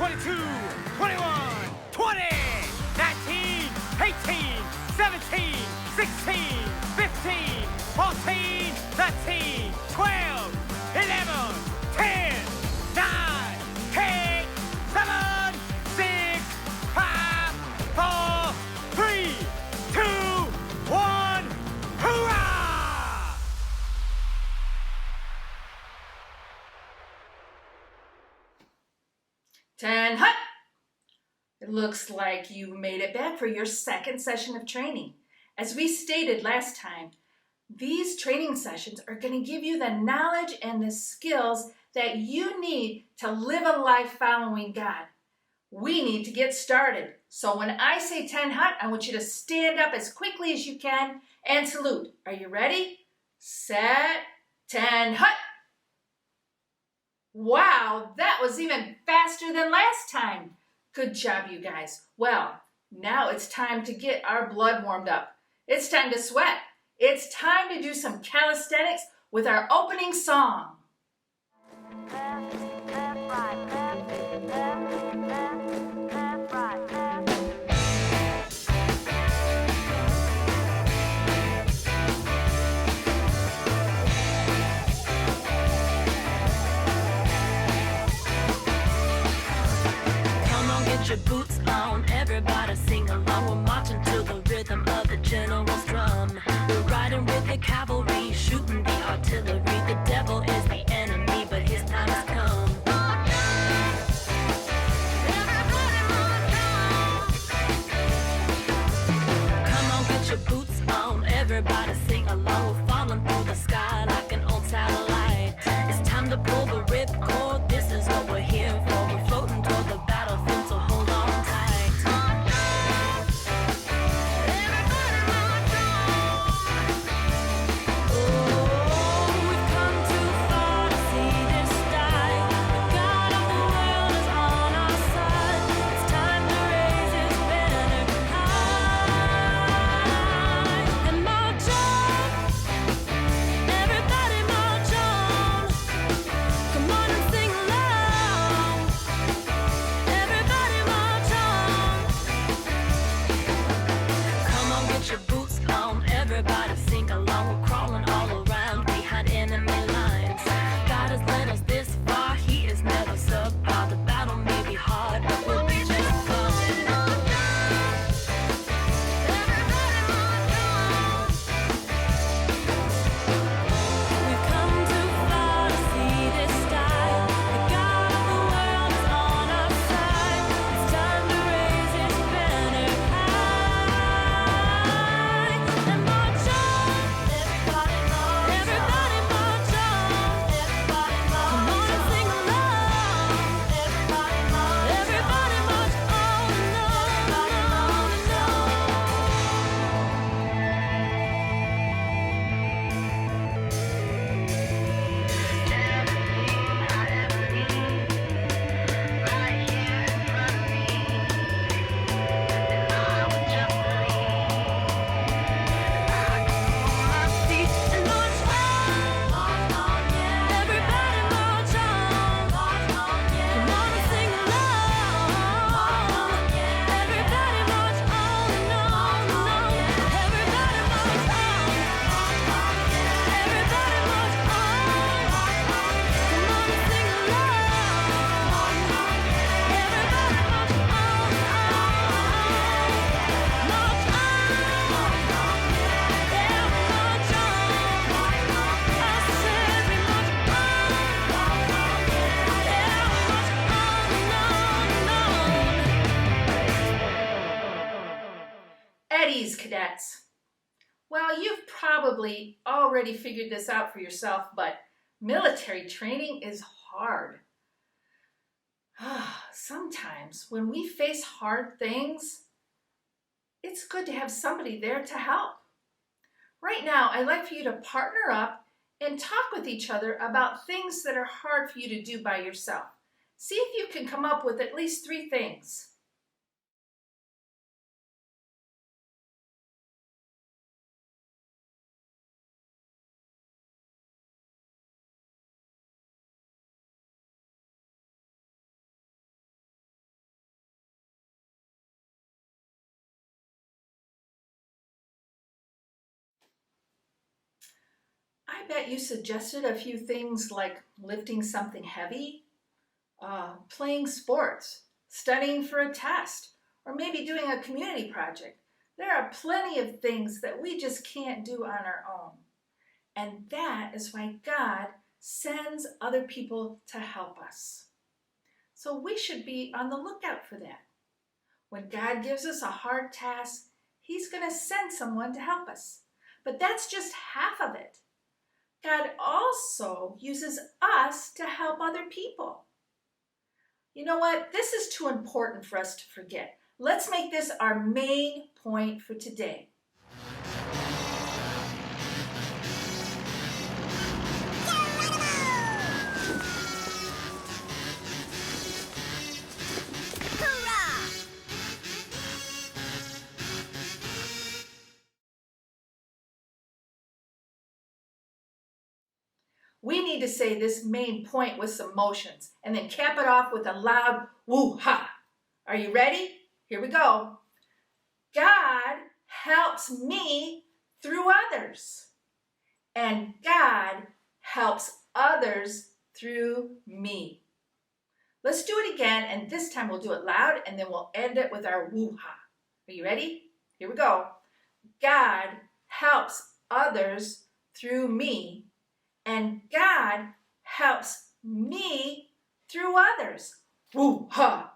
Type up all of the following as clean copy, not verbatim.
22, 21, 20, 19, 18, 17, 16, 15, 14, 13, 12, 11, 10, 9, 8, 7, 6, 5, 4, 3, 2, 1, hoorah! Ten hut! It looks like you made it back for your second session of training. As we stated last time, these training sessions are going to give you the knowledge and the skills that you need to live a life following God. We need to get started. So when I say 10 hut, I want you to stand up as quickly as you can and salute. Are you ready? Set, 10 hut! Wow, that was even faster than last time. Good job, you guys. Well, now it's time to get our blood warmed up. It's time to sweat. It's time to do some calisthenics with our opening song. Left, right, left, right, left. Come on, get your boots on, everybody sing along. We're marching to the rhythm of the general's drum. We're riding with the cavalry, shooting the artillery. The devil is the enemy, but his time has come. Come on, get your boots on, everybody sing along. We're falling through the sky like an old satellite. It's time to pull the ripcord, this is what we're here for. We're floating toward the battlefield, so hold on tight. Oh, we've come too far to see this die. The God of the world is on our side. It's time to raise his banner high and march on. Everybody march on. Come on and sing along. Everybody march on. Come on, get your boots on. Everybody sing along. We're crawling all around behind enemy lines. God has led us this far. He is never subpar. The battle may be hard, but we'll be just fine. We've come too far to see this die. The God of the world is on our side. It's time to raise his banner high and march on. Everybody march on. Everybody march on. Everybody march on. Come on and sing along. Everybody march on. Everybody march on and on and on feet and march on. Everybody march on. Come on and sing along. Everybody march on and on and on. Everybody march on. Everybody march on. Come on and sing along. Everybody march on. March on. Yeah, we march on. I said we march on. Yeah, we march on and on and on. Eddie's cadets. Well, you've probably already figured this out for yourself, but military training is hard. Sometimes when we face hard things, it's good to have somebody there to help. Right now, I'd like for you to partner up and talk with each other about things that are hard for you to do by yourself. See if you can come up with at least 3 things. I bet you suggested a few things like lifting something heavy, playing sports, studying for a test, or maybe doing a community project. There are plenty of things that we just can't do on our own. And that is why God sends other people to help us. So we should be on the lookout for that. When God gives us a hard task, He's going to send someone to help us. But that's just half of it. God also uses us to help other people. You know what? This is too important for us to forget. Let's make this our main point for today. We need to say this main point with some motions and then cap it off with a loud woo-ha. Are you ready? Here we go. God helps me through others. And God helps others through me. Let's do it again, and this time we'll do it loud, and then we'll end it with our woo-ha. Are you ready? Here we go. God helps others through me. And God helps me through others. Woo-ha!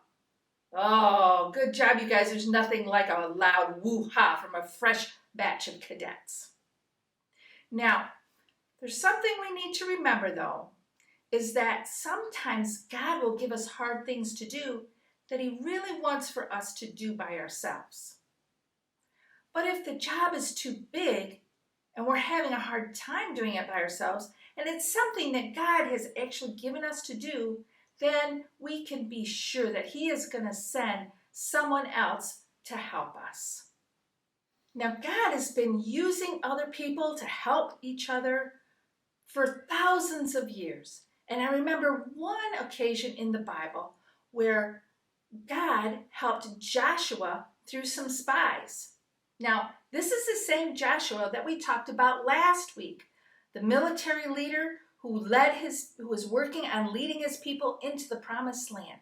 Oh, good job, you guys. There's nothing like a loud woo-ha from a fresh batch of cadets. Now, there's something we need to remember, though, is that sometimes God will give us hard things to do that He really wants for us to do by ourselves. But if the job is too big and we're having a hard time doing it by ourselves, and it's something that God has actually given us to do, then we can be sure that He is going to send someone else to help us. Now, God has been using other people to help each other for thousands of years. And I remember one occasion in the Bible where God helped Joshua through some spies. Now, this is the same Joshua that we talked about last week, the military leader who was working on leading his people into the promised land.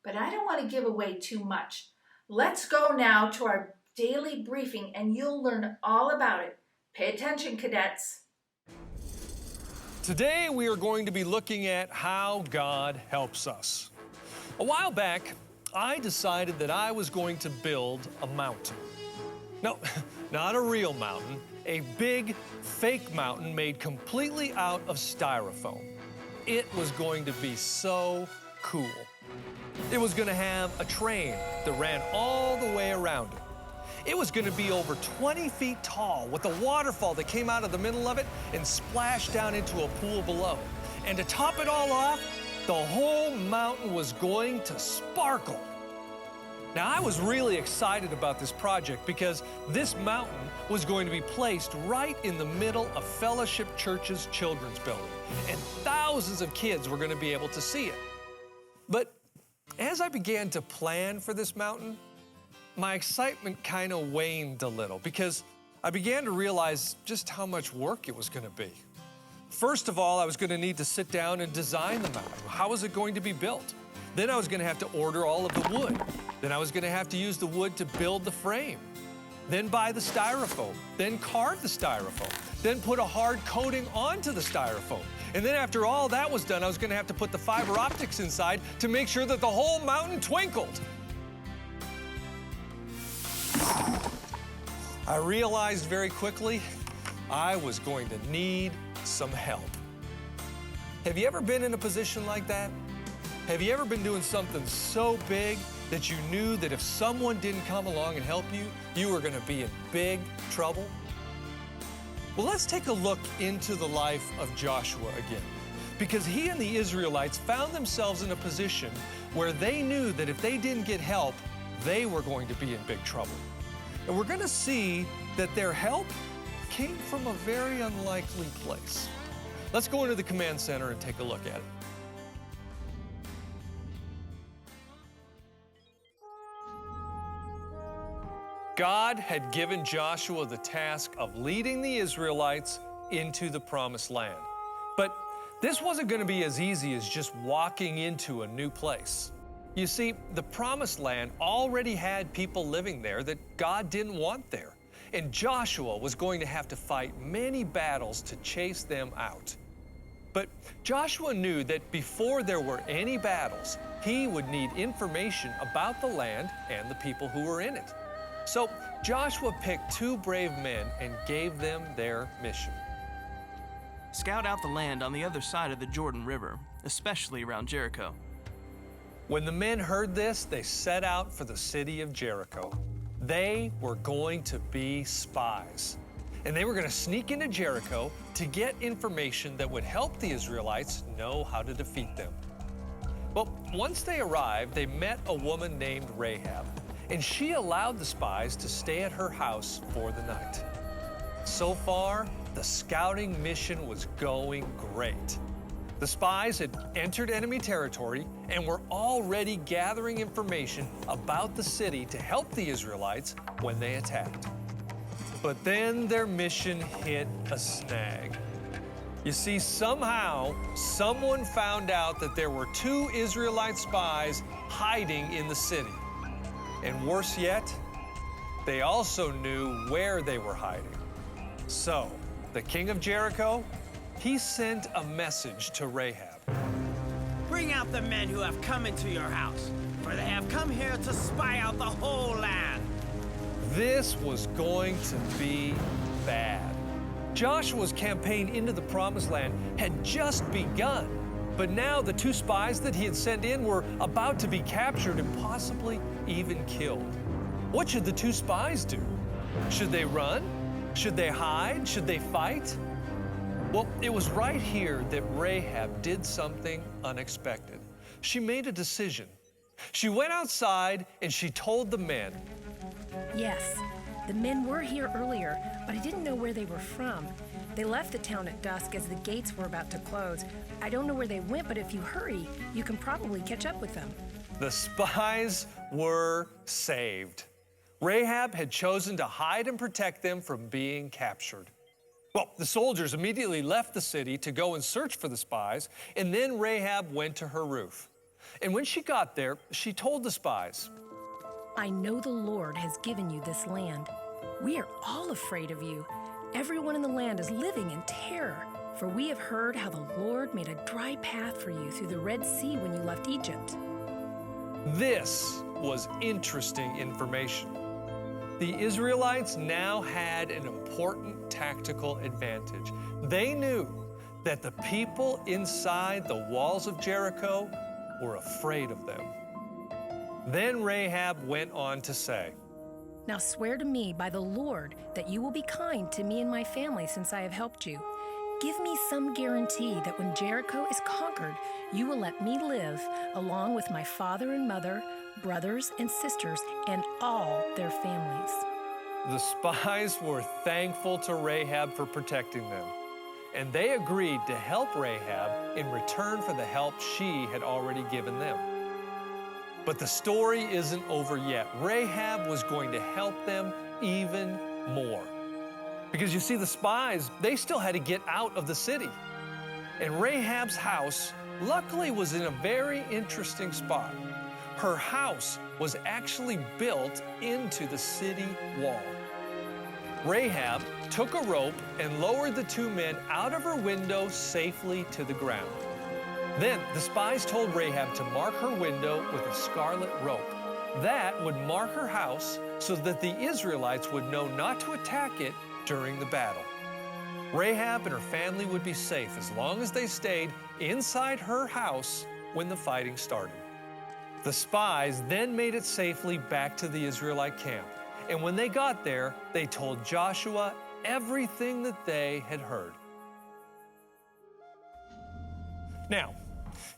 But I don't want to give away too much. Let's go now to our daily briefing and you'll learn all about it. Pay attention, cadets. Today we are going to be looking at how God helps us. A while back, I decided that I was going to build a mountain. No, not a real mountain, a big fake mountain made completely out of styrofoam. It was going to be so cool. It was going to have a train that ran all the way around it. It was going to be over 20 feet tall with a waterfall that came out of the middle of it and splashed down into a pool below. And to top it all off, the whole mountain was going to sparkle. Now, I was really excited about this project because this mountain was going to be placed right in the middle of Fellowship Church's children's building, and thousands of kids were going to be able to see it. But as I began to plan for this mountain, my excitement kind of waned a little because I began to realize just how much work it was going to be. First of all, I was going to need to sit down and design the mountain. How was it going to be built? Then I was going to have to order all of the wood. Then I was going to have to use the wood to build the frame. Then buy the styrofoam. Then carve the styrofoam. Then put a hard coating onto the styrofoam. And then after all that was done, I was going to have to put the fiber optics inside to make sure that the whole mountain twinkled. I realized very quickly I was going to need some help. Have you ever been in a position like that? Have you ever been doing something so big that you knew that if someone didn't come along and help you, you were going to be in big trouble? Well, let's take a look into the life of Joshua again, because he and the Israelites found themselves in a position where they knew that if they didn't get help, they were going to be in big trouble. And we're going to see that their help came from a very unlikely place. Let's go into the command center and take a look at it. God had given Joshua the task of leading the Israelites into the promised land. But this wasn't going to be as easy as just walking into a new place. You see, the promised land already had people living there that God didn't want there. And Joshua was going to have to fight many battles to chase them out. But Joshua knew that before there were any battles, he would need information about the land and the people who were in it. So Joshua picked 2 brave men and gave them their mission. Scout out the land on the other side of the Jordan River, especially around Jericho. When the men heard this, they set out for the city of Jericho. They were going to be spies, and they were going to sneak into Jericho to get information that would help the Israelites know how to defeat them. Well, once they arrived, they met a woman named Rahab, and she allowed the spies to stay at her house for the night. So far, the scouting mission was going great. The spies had entered enemy territory and were already gathering information about the city to help the Israelites when they attacked. But then their mission hit a snag. You see, somehow, someone found out that there were 2 Israelite spies hiding in the city. And worse yet, they also knew where they were hiding. So, the king of Jericho, he sent a message to Rahab. Bring out the men who have come into your house, for they have come here to spy out the whole land. This was going to be bad. Joshua's campaign into the Promised Land had just begun, but now the 2 spies that he had sent in were about to be captured and possibly even killed. What should the 2 spies do? Should they run? Should they hide? Should they fight? Well, it was right here that Rahab did something unexpected. She made a decision. She went outside and she told the men, Yes, the men were here earlier, but I didn't know where they were from. They left the town at dusk as the gates were about to close. I don't know where they went, but if you hurry, you can probably catch up with them. the spies were saved. Rahab had chosen to hide and protect them from being captured. Well, the soldiers immediately left the city to go and search for the spies, and then Rahab went to her roof. And when she got there, she told the spies, I know the Lord has given you this land. We are all afraid of you. Everyone in the land is living in terror, for we have heard how the Lord made a dry path for you through the Red Sea when you left Egypt. This was interesting information. The Israelites now had an important tactical advantage. They knew that the people inside the walls of Jericho were afraid of them. Then Rahab went on to say, Now swear to me by the Lord that you will be kind to me and my family since I have helped you. Give me some guarantee that when Jericho is conquered, you will let me live along with my father and mother, brothers and sisters, and all their families. The spies were thankful to Rahab for protecting them, and they agreed to help Rahab in return for the help she had already given them. But the story isn't over yet. Rahab was going to help them even more. Because you see, the spies, they still had to get out of the city. And Rahab's house, luckily, was in a very interesting spot. Her house was actually built into the city wall. Rahab took a rope and lowered the two men out of her window safely to the ground. Then the spies told Rahab to mark her window with a scarlet rope. That would mark her house so that the Israelites would know not to attack it during the battle. Rahab and her family would be safe as long as they stayed inside her house when the fighting started. The spies then made it safely back to the Israelite camp. And when they got there, they told Joshua everything that they had heard. Now,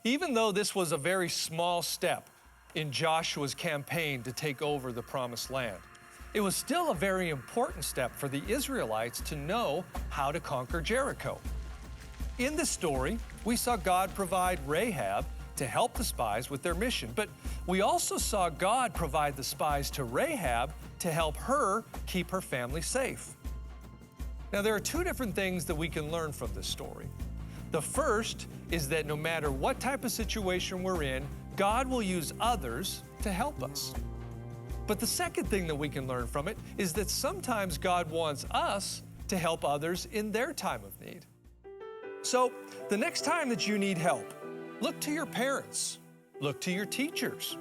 even though this was a very small step in Joshua's campaign to take over the Promised Land, it was still a very important step for the Israelites to know how to conquer Jericho. In this story, we saw God provide Rahab to help the spies with their mission, but we also saw God provide the spies to Rahab to help her keep her family safe. Now, there are two different things that we can learn from this story. The first is that no matter what type of situation we're in, God will use others to help us. But the second thing that we can learn from it is that sometimes God wants us to help others in their time of need. So, the next time that you need help, look to your parents, look to your teachers,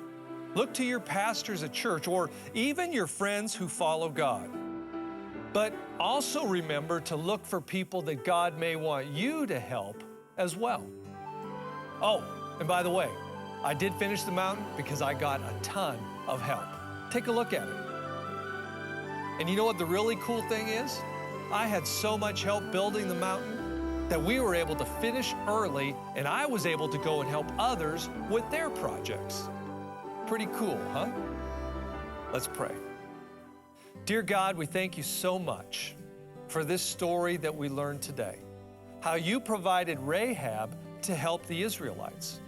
look to your pastors at church, or even your friends who follow God. But also remember to look for people that God may want you to help as well. Oh, and by the way, I did finish the mountain because I got a ton of help. Take a look at it. And you know what the really cool thing is? I had so much help building the mountain that we were able to finish early, and I was able to go and help others with their projects. Pretty cool, huh? Let's pray. Dear God, we thank you so much for this story that we learned today. How you provided Rahab to help the Israelites,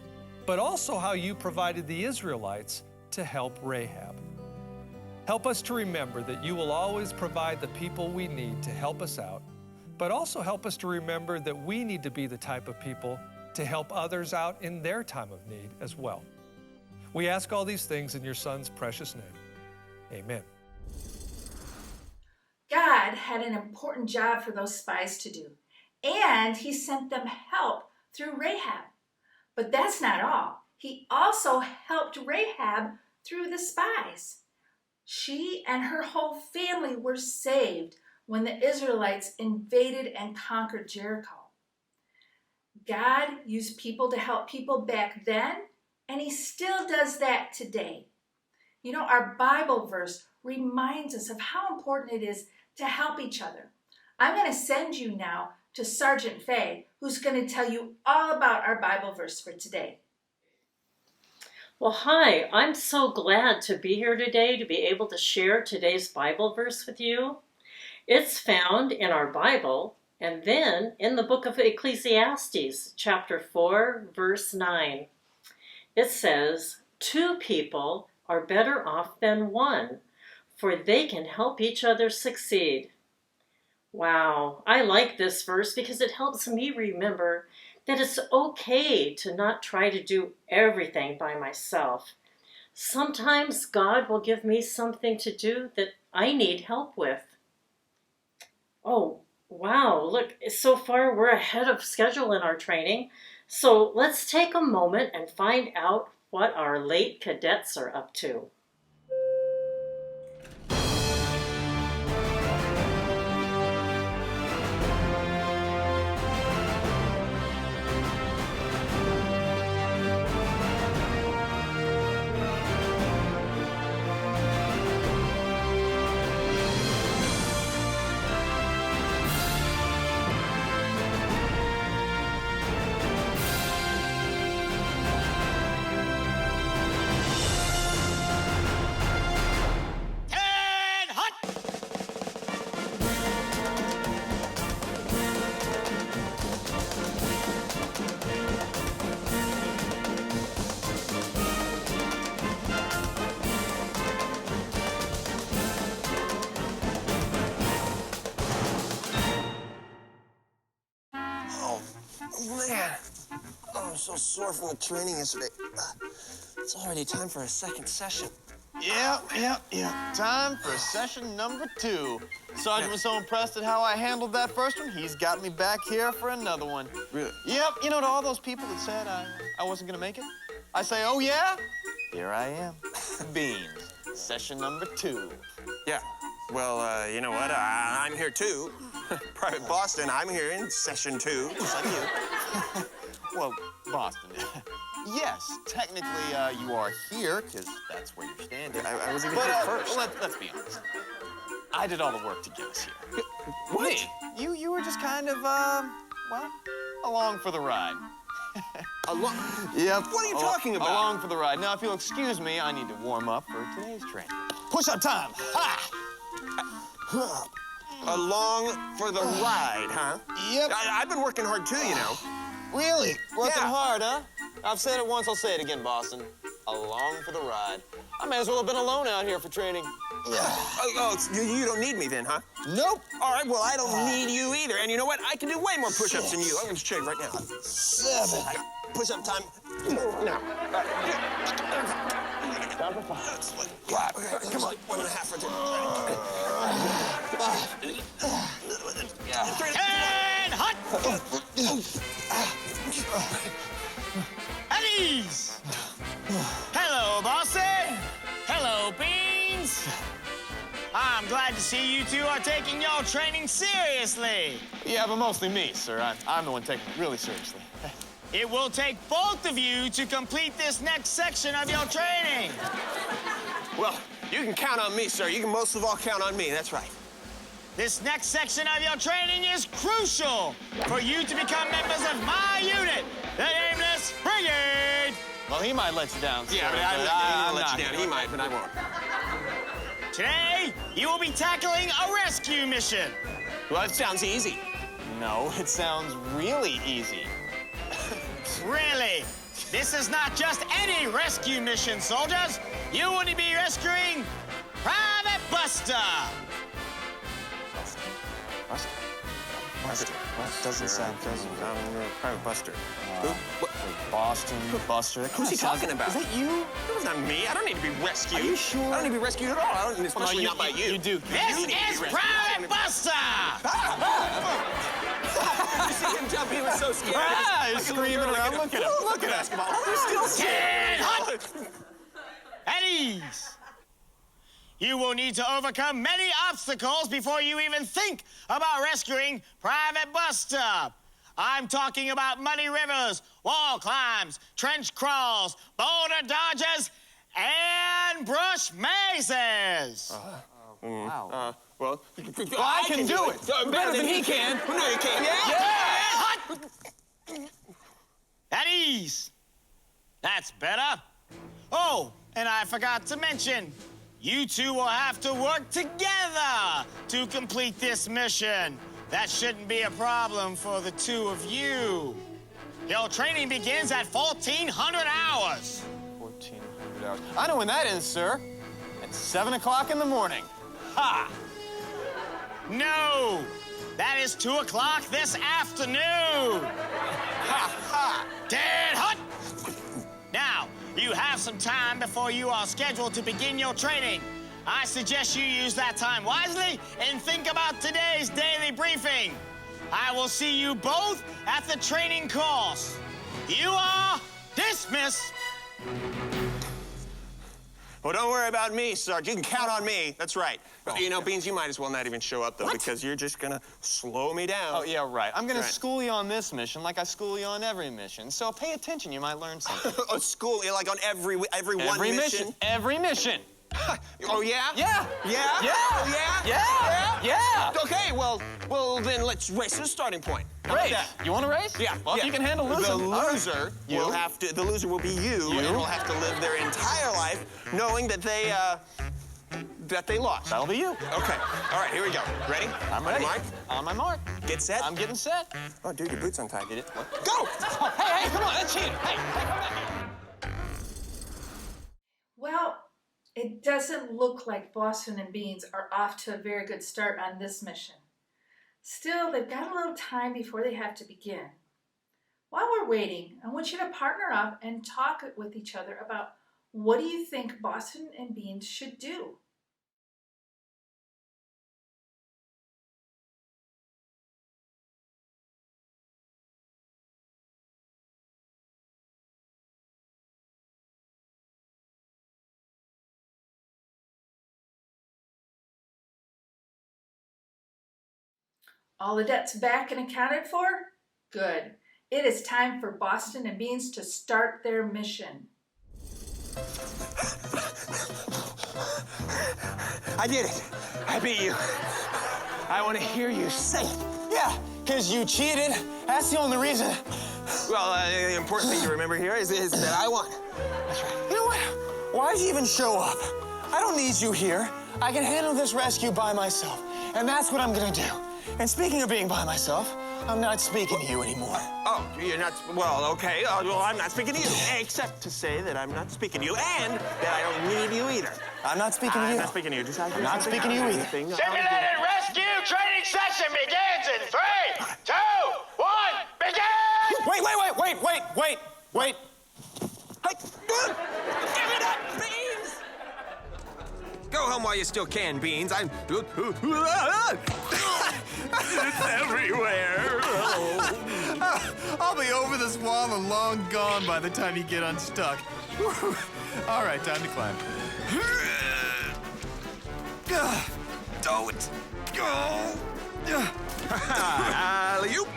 but also how you provided the Israelites to help Rahab. Help us to remember that you will always provide the people we need to help us out, but also help us to remember that we need to be the type of people to help others out in their time of need as well. We ask all these things in your Son's precious name. Amen. God had an important job for those spies to do, and he sent them help through Rahab. But that's not all. He also helped Rahab through the spies. She and her whole family were saved when the Israelites invaded and conquered Jericho. God used people to help people back then, and he still does that today. You know, our Bible verse reminds us of how important it is to help each other. I'm going to send you now to Sergeant Faye, who's going to tell you all about our Bible verse for today. Well, hi, I'm so glad to be here today to be able to share today's Bible verse with you. It's found in our Bible and then in the book of Ecclesiastes, chapter 4, verse 9. It says, 2 people are better off than 1, for they can help each other succeed. Wow, I like this verse because it helps me remember that it's okay to not try to do everything by myself. Sometimes God will give me something to do that I need help with. Oh, wow, look, so far we're ahead of schedule in our training. So let's take a moment and find out what our late cadets are up to. Man, I'm so sore from the training yesterday. It's already time for a second session. Yeah. Time for session number 2. Sergeant was so impressed at how I handled that first one, he's got me back here for another one. Really? Yep, you know, to all those people that said I wasn't gonna make it, I say, oh yeah? Here I am. Beans. Session number 2. Yeah. Well, you know what? I'm here too. Private Boston, I'm here in session 2, just like you. Well, Boston, yes, technically you are here, because that's where you're standing. I was even But here first. let's be honest. I did all the work to get us here. What? Me? You were just kind of, well, along for the ride. Yep. What are you talking about? Along for the ride. Now, if you'll excuse me, I need to warm up for today's training. Push-up time. Ha! Along for the ride, huh? Yep. I've been working hard too, you know. Really? Working Yeah. hard, huh? I've said it once, I'll say it again, Boston. along for the ride. I may as well have been alone out here for training. You don't need me then, huh? Nope. All right, well, I don't need you either. And you know what? I can do way more push-ups than you. I'm going to show you right now. 7. Push-up time now. Down for 5. Come on. 1.5 right there. And hot! At ease! Hello, Bossy. Hello, Beans. I'm glad to see you two are taking your training seriously. Yeah, but mostly me, sir. I'm the one taking it really seriously. It will take both of you to complete this next section of your training. Well, you can count on me, sir. You can most of all count on me. That's right. This next section of your training is crucial for you to become members of my unit, the Nameless Brigade. Well, he might let you down, sir. Yeah, I'll let you down. He might, but I won't. Today, you will be tackling a rescue mission. Well, it sounds easy. No, it sounds really easy. Really? This is not just any rescue mission, soldiers. You will be rescuing Private Buster. Buster? What doesn't sound Private Buster. Boston Buster. Who's he talking about? Is that you? That was not me. I don't need to be rescued. Are you sure? I don't need to be rescued at all. I don't, especially Well, not by you. You do. This is Private Buster. You see him jump? He was so scared. He's screaming around. Look at him. Look at basketball. He's still Get hot. At ease. You will need to overcome many obstacles before you even think about rescuing Private Buster. I'm talking about muddy rivers, wall climbs, trench crawls, boulder dodges, and brush mazes. Wow. Well, I can do it. Better than he can. No, you can't. Yeah. At ease. That's better. Oh, and I forgot to mention, you two will have to work together to complete this mission. That shouldn't be a problem for the two of you. Your training begins at 1,400 hours. 1,400 hours. I know when that is, sir. At 7 o'clock in the morning. Ha! No! That is 2 o'clock this afternoon. Ha ha! Dead hot! Now, you have some time before you are scheduled to begin your training. I suggest you use that time wisely and think about today's daily briefing. I will see you both at the training course. You are dismissed. Well, don't worry about me, Sarge. You can count on me. That's right. You know, Beans, you might as well not even show up, though, because you're just going to slow me down. Oh, yeah, right. I'm going to Right. school you on this mission like I school you on every mission. So pay attention. You might learn something. Oh, school, like on every one Every mission. Every mission. Oh, yeah? Yeah. Yeah? Yeah. Oh, yeah? Yeah. Yeah. Okay, well, then let's race to the starting point. How about Race. that? You want to race? Yeah. Well, if you can handle losing. The all right. loser You? will have to. The loser will be you, and will have to live their entire life knowing that they lost. That'll be you. Okay. All right. Here we go. Ready? I'm ready. Mark. On my mark. Get set. I'm getting set. Oh, dude, your boots untied. Did it? What? Go! Oh, hey, come on. That's cheating. Hey, come back. Well, it doesn't look like Boston and Beans are off to a very good start on this mission. Still, they've got a little time before they have to begin. While we're waiting, I want you to partner up and talk with each other about what do you think Boston and Beans should do? All the debts back and accounted for? Good. It is time for Boston and Beans to start their mission. I did it. I beat you. I want to hear you say it. Yeah, because you cheated. That's the only reason. Well, the important thing to remember here is that I won. That's right. You know what? Why'd you even show up? I don't need you here. I can handle this rescue by myself. And that's what I'm gonna do. And speaking of being by myself, I'm not speaking to you anymore. Oh, you're not, well, okay. Well, I'm not speaking to you, except to say that I'm not speaking to you and that I don't need you either. I'm not speaking to you. I'm not speaking to you. I'm not speaking to you either. Simulated rescue training session begins in 3, 2, 1, begin! Wait. Hey, give it up, Beans! Go home while you still can, Beans. It's everywhere. I'll be over this wall and long gone by the time you get unstuck. All right, time to climb. Don't go. Alley-oop.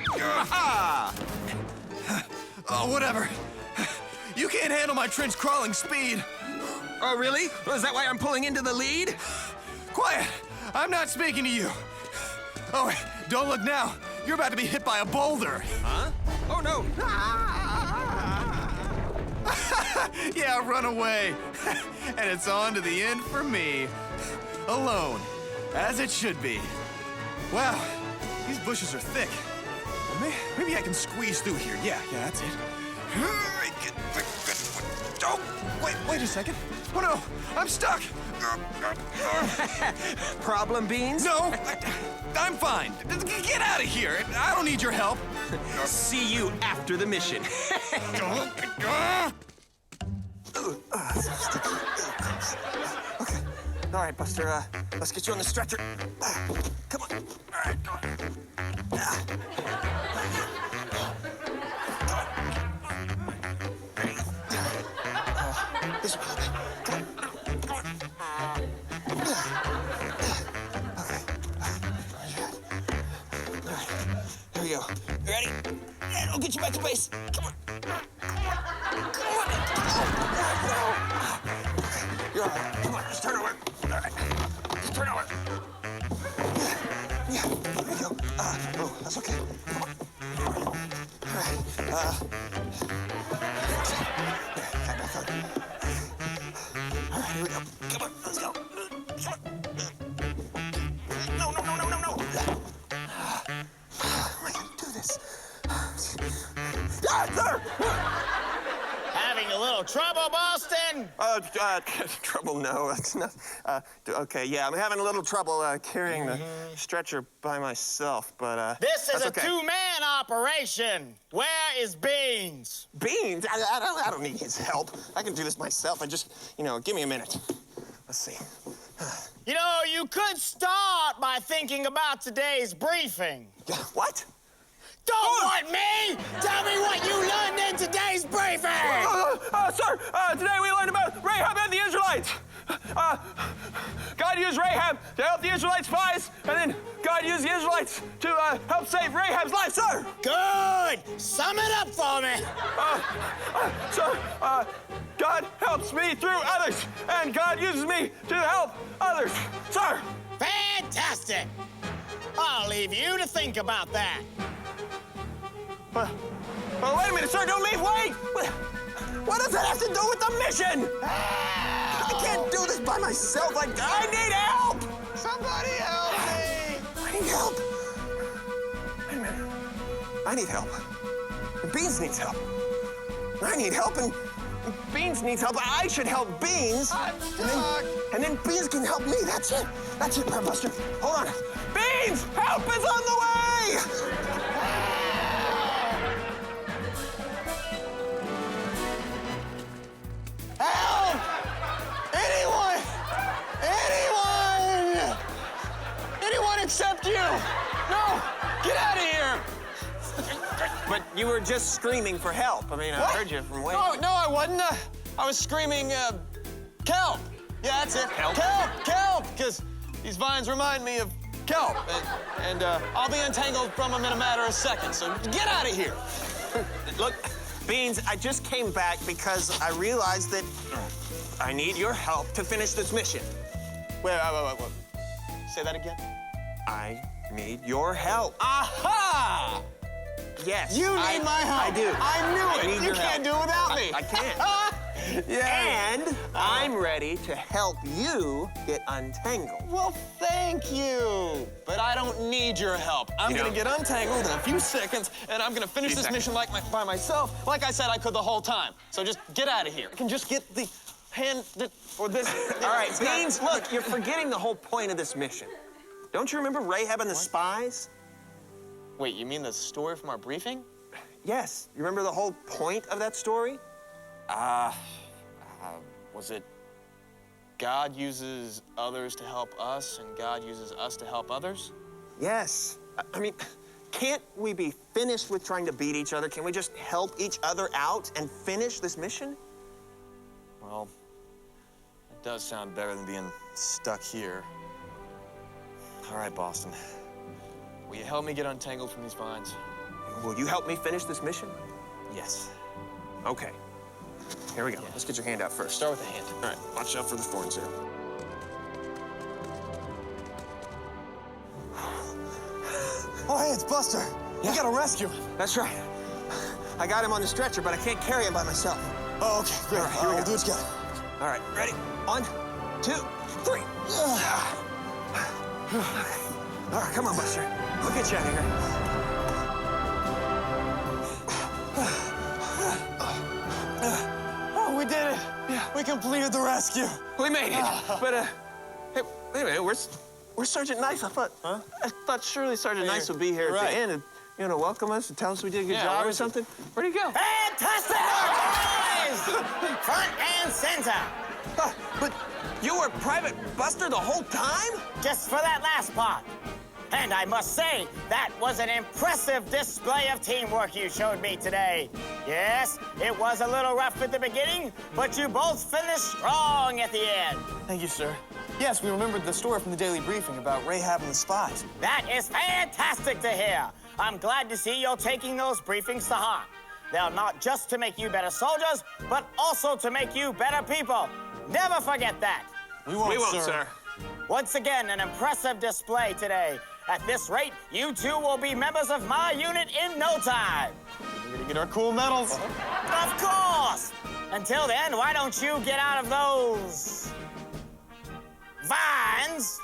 Oh, whatever. You can't handle my trench crawling speed. Oh, really? Well, is that why I'm pulling into the lead? Quiet. I'm not speaking to you. Oh, wait, don't look now. You're about to be hit by a boulder. Huh? Oh, no. Yeah, run away. And it's on to the end for me. Alone, as it should be. Wow, these bushes are thick. Well, maybe I can squeeze through here. Yeah, that's it. Oh, wait a second. Oh no, I'm stuck. Problem, Beans? No, I'm fine. Get out of here. I don't need your help. See you after the mission. Okay. All right, Buster, let's get you on the stretcher. Come on. All right, go on. This way. Come on. Okay. All right. Here we go. You ready? And I'll get you back to base. Come on. You're all right. Come on, just turn over. All right. Just turn over. Yeah. There you go. Oh, that's okay. Come on. All right. Back up. All right, here we go. Come on, let's go. Come on. No. I can do this. Sir! Having a little trouble, Boston? Trouble? No, it's not. Okay, yeah, I'm having a little trouble carrying the stretcher by myself, but This is that's a okay. two-man operation. Where is Beans? Beans? I don't need his help. I can do this myself. Give me a minute. Let's see. You know, you could start by thinking about today's briefing. What? Don't want me! Tell me what you learned in today's briefing! Sir, today we learned about Rahab and the Israelites. God used Rahab to help the Israelite spies, and then God used the Israelites to help save Rahab's life, sir. Good! Sum it up for me! Sir, God helps me through others, and God uses me to help others, sir. Fantastic! I'll leave you to think about that. Well, wait a minute, sir, don't leave, wait! What does that have to do with the mission? I can't do this by myself, I need help! Somebody help me! I need help. Wait a minute. I need help. And Beans needs help. I need help, and Beans needs help. I should help Beans. And then Beans can help me. That's it. That's it, Buster. Hold on. Beans, help is on the way! Help! Anyone! Anyone except you! No! Get out of here! But you were just screaming for help. I mean, I heard you from way. No, I wasn't. I was screaming, kelp. Yeah, that's it. Kelp? Kelp! Because these vines remind me of kelp. And I'll be untangled from them in a matter of seconds, so get out of here. Look, Beans, I just came back because I realized that I need your help to finish this mission. Wait. Say that again. I need your help. Aha! Yes. You need my help. I do. I knew I it. need You your can't help. do it without me. I can't. And I'm ready to help you get untangled. Well, thank you. But I don't need your help. I'm You gonna don't? get untangled in a few seconds, and I'm gonna finish this mission by myself, like I said I could the whole time. So just get out of here. I can just get the hand or this. All right, Beans, look, you're forgetting the whole point of this mission. Don't you remember Rahab and the spies? Wait, you mean the story from our briefing? Yes. You remember the whole point of that story? Was it God uses others to help us, and God uses us to help others? Yes. I mean, can't we be finished with trying to beat each other? Can we just help each other out and finish this mission? Well, it does sound better than being stuck here. All right, Boston. Will you help me get untangled from these vines? Will you help me finish this mission? Yes. Okay. Here we go. Let's get your hand out first. Start with the hand. All right, watch out for the thorns here. Oh, hey, it's Buster. Yeah. We gotta rescue him. That's right. I got him on the stretcher, but I can't carry him by myself. Oh, okay, great. All right, here we we'll go. do it together. All right, ready? 1, 2, 3. All right, come on, Buster. We'll get you out of here. Oh, we did it. Yeah. We completed the rescue. We made it. But, hey, wait a minute. Where's Sergeant Nice? I thought surely Sergeant Nice would be here at the end and, welcome us and tell us we did a good job or something. Where'd he go? Fantastic, boys! Front and center. But you were Private Buster the whole time? Just for that last part. And I must say, that was an impressive display of teamwork you showed me today. Yes, it was a little rough at the beginning, but you both finished strong at the end. Thank you, sir. Yes, we remembered the story from the daily briefing about Rahab and the spies. That is fantastic to hear. I'm glad to see you're taking those briefings to heart. They're not just to make you better soldiers, but also to make you better people. Never forget that. We won't, sir. Once again, an impressive display today. At this rate, you two will be members of my unit in no time. We're gonna get our cool medals. Of course! Until then, why don't you get out of those vines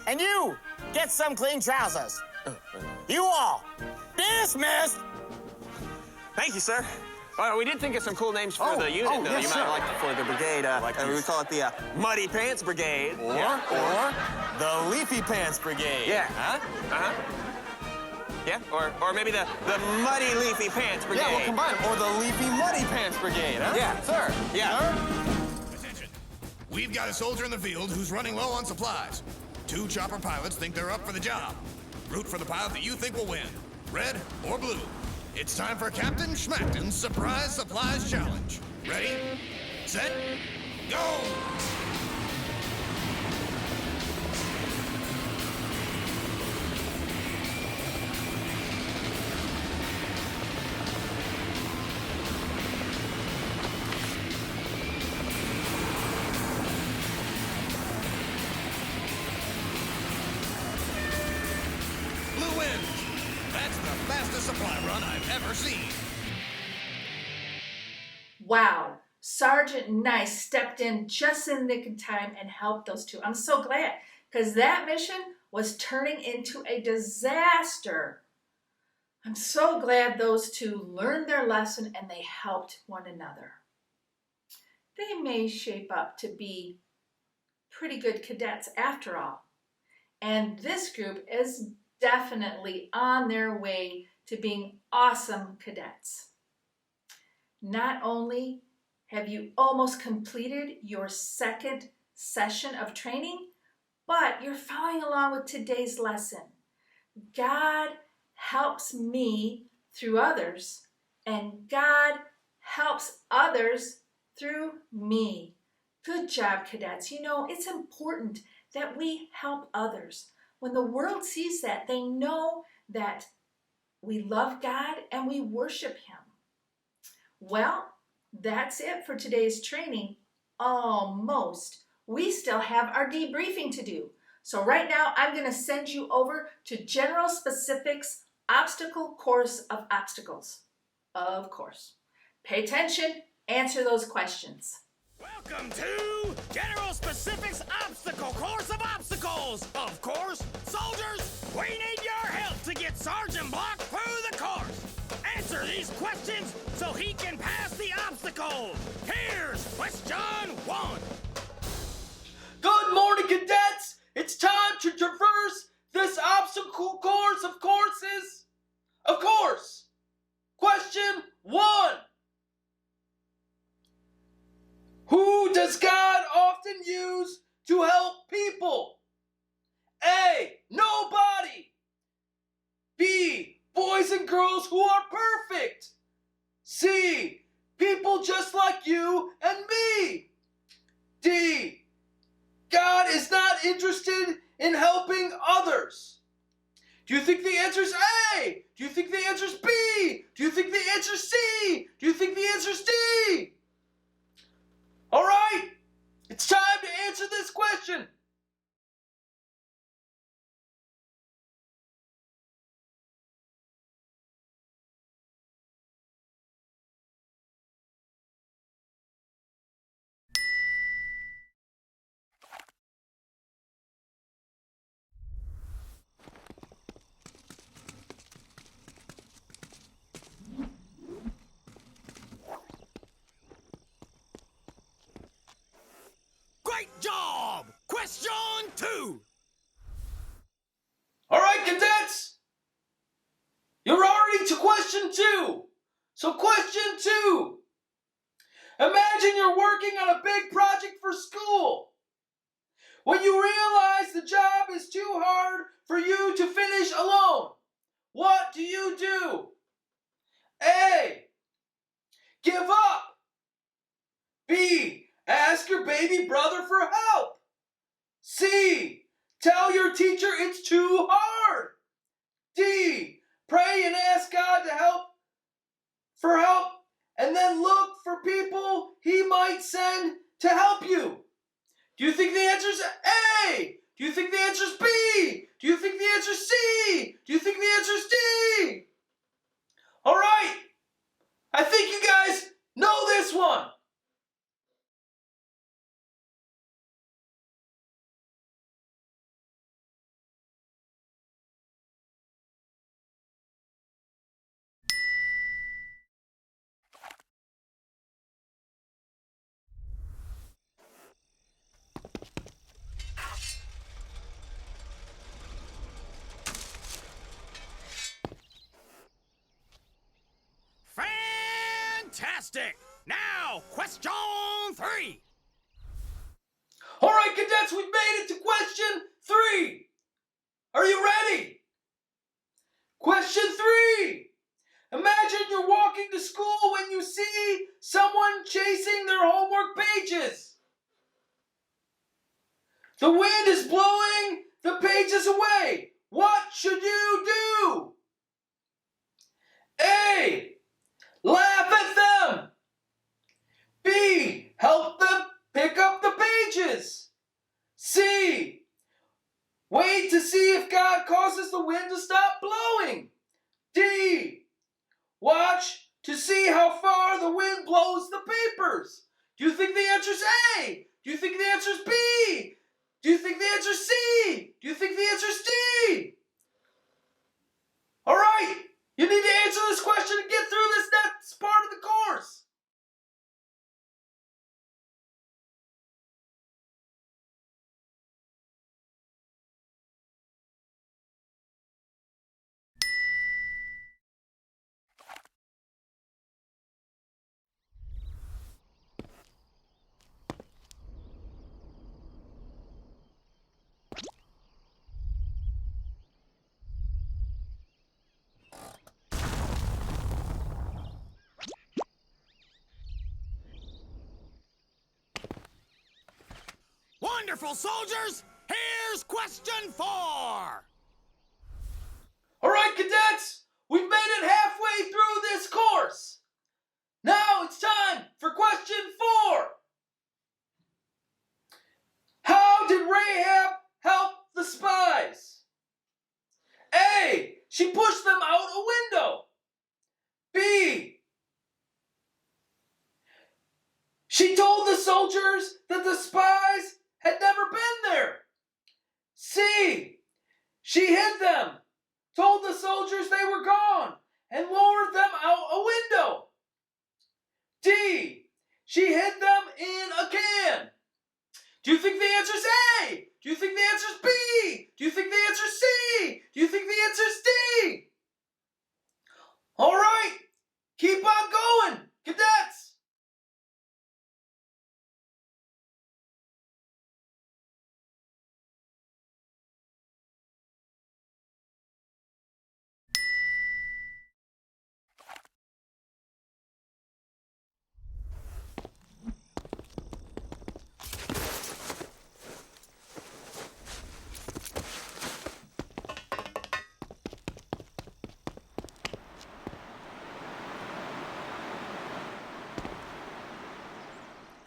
and you get some clean trousers. You all dismissed. Thank you, sir. We did think of some cool names for the unit, though. yes, You might sir. like for the brigade. We call it the Muddy Pants Brigade. Or the Leafy Pants Brigade. Yeah. Huh? Yeah, or maybe the Muddy Leafy Pants Brigade. Yeah, we'll combine them. Or the Leafy Muddy Pants Brigade, huh? Yeah. Sir. Yeah. Attention. We've got a soldier in the field who's running low on supplies. 2 chopper pilots think they're up for the job. Root for the pilot that you think will win, red or blue. It's time for Captain Schmackton's Surprise Supplies Challenge. Ready, set, go! Blue wins. That's the fastest supply run I've ever seen. Wow, Sergeant Nice stepped in just in the nick of time and helped those two. I'm so glad, because that mission was turning into a disaster. I'm so glad those two learned their lesson and they helped one another. They may shape up to be pretty good cadets after all. And this group is definitely on their way to being awesome cadets. Not only have you almost completed your second session of training, but you're following along with today's lesson. God helps me through others, and God helps others through me. Good job, cadets. You know, it's important that we help others. When the world sees that, they know that we love God and we worship Him. Well, that's it for today's training. Almost. We still have our debriefing to do. So right now, I'm going to send you over to General Specifics Obstacle Course of Obstacles. Of course. Pay attention, answer those questions. Welcome to General Specifics Obstacle Course of Obstacles. Of course, soldiers, we need your help to get Sergeant Block through the course. Answer these questions so he can pass the obstacle. Here's question 1. Good morning, cadets! It's time to traverse this obstacle course of courses. Of course! Question 1. Who does God often use to help people? A. Nobody. B. Boys and girls who are perfect. C. People just like you and me. D. God is not interested in helping others. Do you think the answer is A? Do you think the answer is B? Do you think the answer is C? Do you think the answer is D? All right, it's time to answer this question. Great job! Question 2. All right, cadets, you're already to question 2. So question 2. Imagine you're working on a big project for school. When you realize the job is too hard for you to finish alone, what do you do? A. Give up. B. Ask your baby brother for help. C. Tell your teacher it's too hard. D. Pray and ask God to help and then look for people he might send to help you. Do you think the answer is A? Do you think the answer is B? Do you think the answer is C? Do you think the answer is D? All right. I think you guys know this one. Fantastic! Now, question 3. All right, cadets, we've made it to question 3. Are you ready? Question 3. Imagine you're walking to school when you see someone chasing their homework pages. The wind is blowing the pages away. What should you do? A. Laugh at them. B. Help them pick up the pages. C. Wait to see if God causes the wind to stop blowing. D. Watch to see how far the wind blows the papers. Do you think the answer is A? Do you think the answer is B? Do you think the answer is C? Do you think the answer is D? All right, you need to answer this question and get through this next part of the course. Wonderful, soldiers! Here's question 4. All right, cadets, we've made it halfway through this course. Now it's time for question 4. How did Rahab help the spies? A. She pushed them out a window. B. She told the soldiers soldiers that the spies had never been there. C. She hid them, told the soldiers they were gone, and lowered them out a window. D. She hid them in a can. Do you think the answer's A? Do you think the answer's B? Do you think the answer's C? Do you think the answer's D? All right, keep on going, cadets.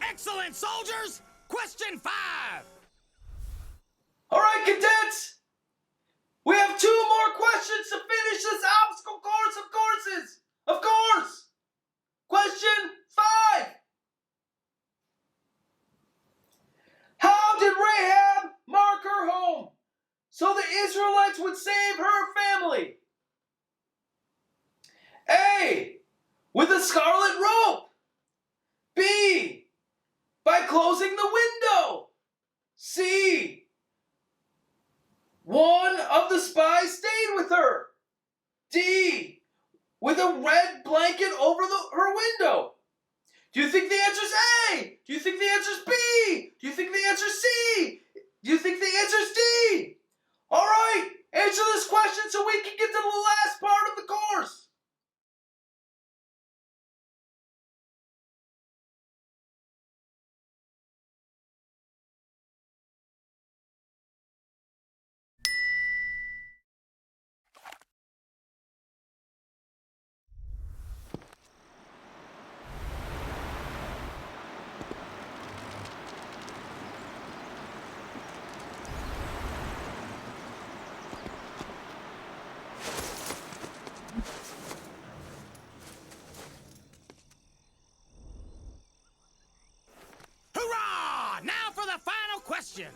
Excellent, soldiers! Question 5! All right, cadets. We have 2 more questions to finish this obstacle course of courses. Of course. Question 5. How did Rahab mark her home so the Israelites would save her family? A. With a scarlet rope. B. By closing the window. C. One of the spies stayed with her. D. With a red blanket over her window. Do you think the answer's A? Do you think the answer's B? Do you think the answer's C? Do you think the answer's D? All right, answer this question so we can get to the last part of the course. Hurrah! Now for the final question.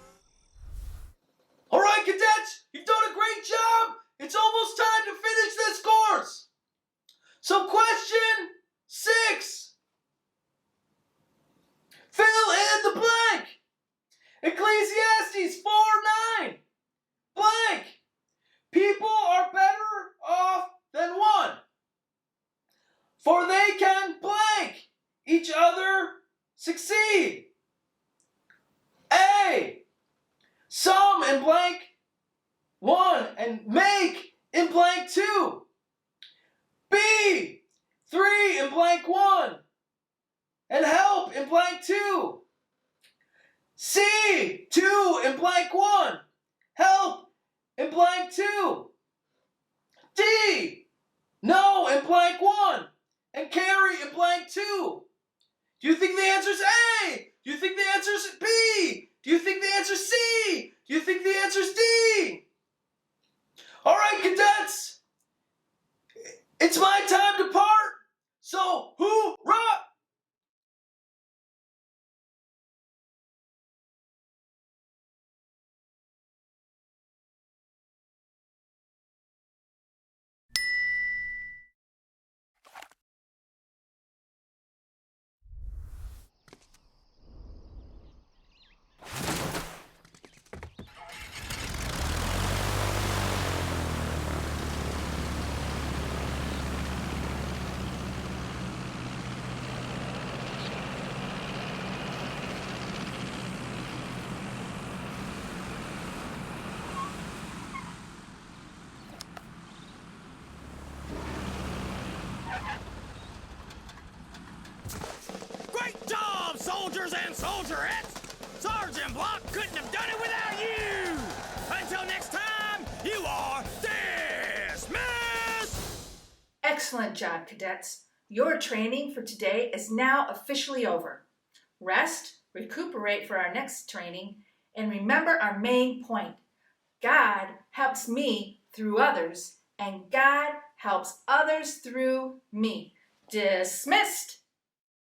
All right, cadets, you've done a great job. It's almost time to finish this course. So question 6. Fill in the blank. Ecclesiastes 4:9. Blank. People are better off than one, for they can blank each other succeed. A. Some in blank 1 and make in blank 2. B. 3 in blank 1 and help in blank 2. C. 2 in blank 1, help in blank 2. D. No in blank 1 and carry in blank 2. Do you think the answer's A? Do you think the answer's B? Do you think the answer's C? Do you think the answer's D? All right, cadets. It's my time to part. So, hoorah! Great job, soldiers and soldierettes! Sergeant Block couldn't have done it without you! Until next time, you are dismissed! Excellent job, cadets. Your training for today is now officially over. Rest, recuperate for our next training, and remember our main point. God helps me through others, and God helps others through me. Dismissed!